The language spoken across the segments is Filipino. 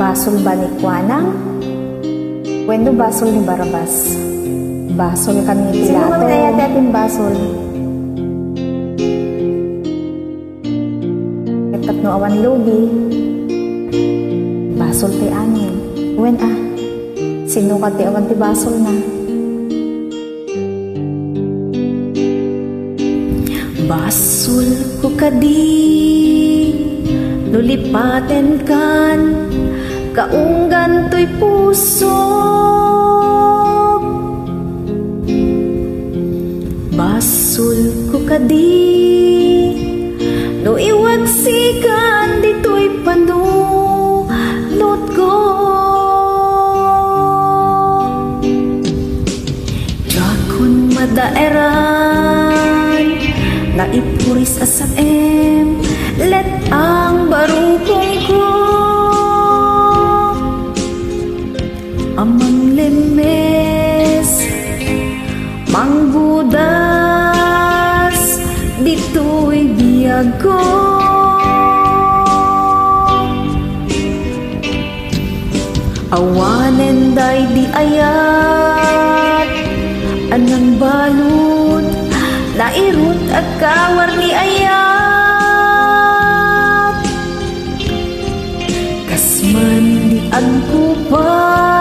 Basol ba ni Kuanang? Wendo basol ni Barabas. Basol kami ni Pilato. Sino kaya dating basol? Etat no awan logi. Basol ti amin. Wen sino ka ti awan ti basol na? Basol ko kadi, lulipaten kan, kaunggan to'y puso. Basol ko kadi, luiwagsikan, dito'y panunod ko. Dakon madaeran, naipuris asam let ang barukong ko. Amang lemes, manggudas, dito'y biyag ko. Awanen day di ayat, anang balud, nairut at kawar ni ayat. Kasman di agkupas,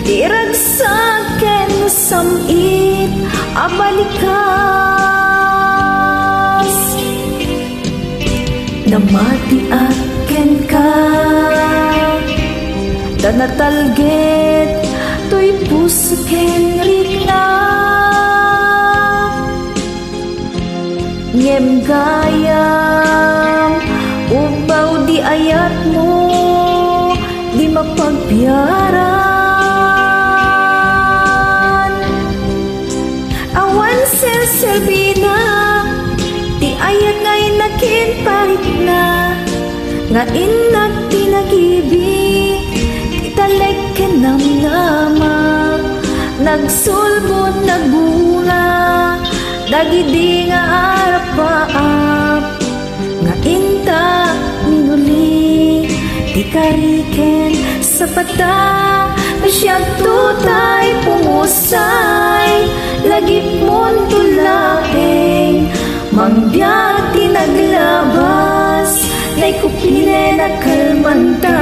di ragsaken samit abalikas. Namati aken ka, danatalget, to'y puso ken rikna. Ngem gayam, ubaw di ayat mo, di mapagbiaran. Awan selselbina, di ayat ngay nakinparit na, nga inak tinagibig, italek kenamnama, nagsulbot nagbunga, dagidi nga arapaap, nga inta minuli, di kariken sa pata, siyang tutay pumusay, lagip mon tulaeng, mangbiyak tinaglabas, na'y kupile na kalmanta,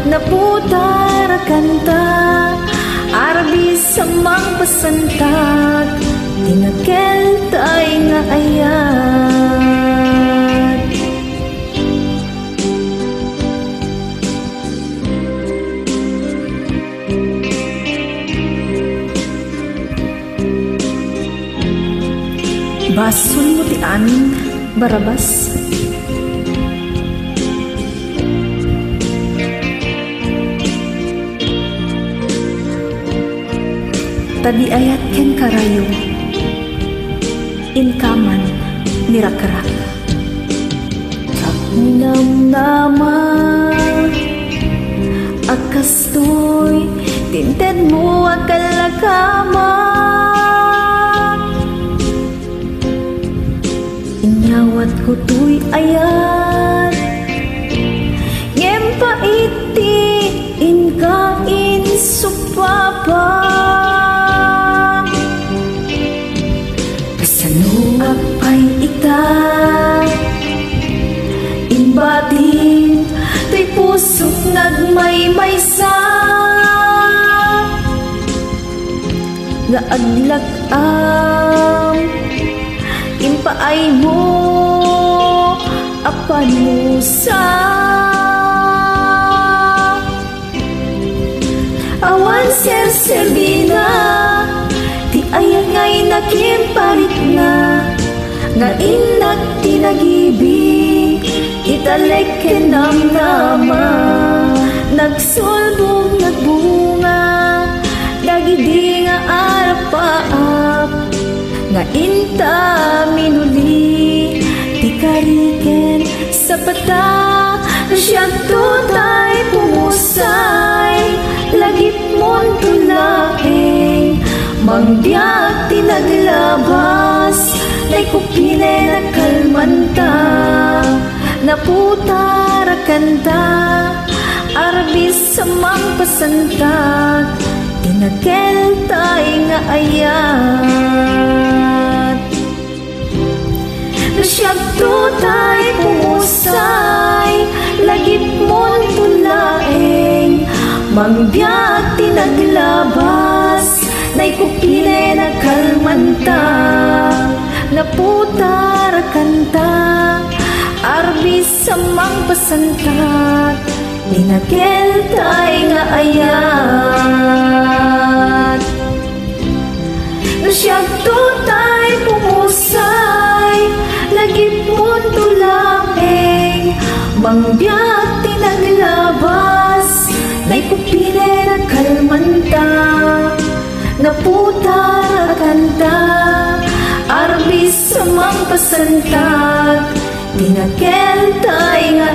naputar kanta, arabi sa mang pasantat, tinakel tay nga ayat. Basol mo ti amin, Barabas. Tadi ayat ken karayo, inkaman nirakrak. Takminam nama, akas to'y tinted mo akalakama. Inyawat ko to'y ayat, ngem paiti inkain supapa. Apay ita, imbatin, to'y pusok nagmaymaysa, nga aglakam, impaay mo, apan musa. Awan serserbina, di ayang ngay nakimparit na, nga inak tinagibig, italek kenamnama, nagsulbong nagbunga, dagidi nga arapaap, nga inta minuli, di kariken sa pata, siyang tutay pumusay, lagip mon tulaeng, mangbiyak tinaglabas, na'y kupile na kalmanta, Naputara kanta arbis samang pasantag tinakel tay nga ayat. Nasyagto tay pumusay lagip mon tulaeng mangbiyak tinaglabas nay kupile na kalmanta. Naputara kanta arbis samang pasantag tinakel tay nga ayat. Nasyagto tay pumusay lagip mon tulaeng mangbiyak tinaglabas nay kupile na kalmanta. Naputara kanta arbis samang pasantag tinakel tay nga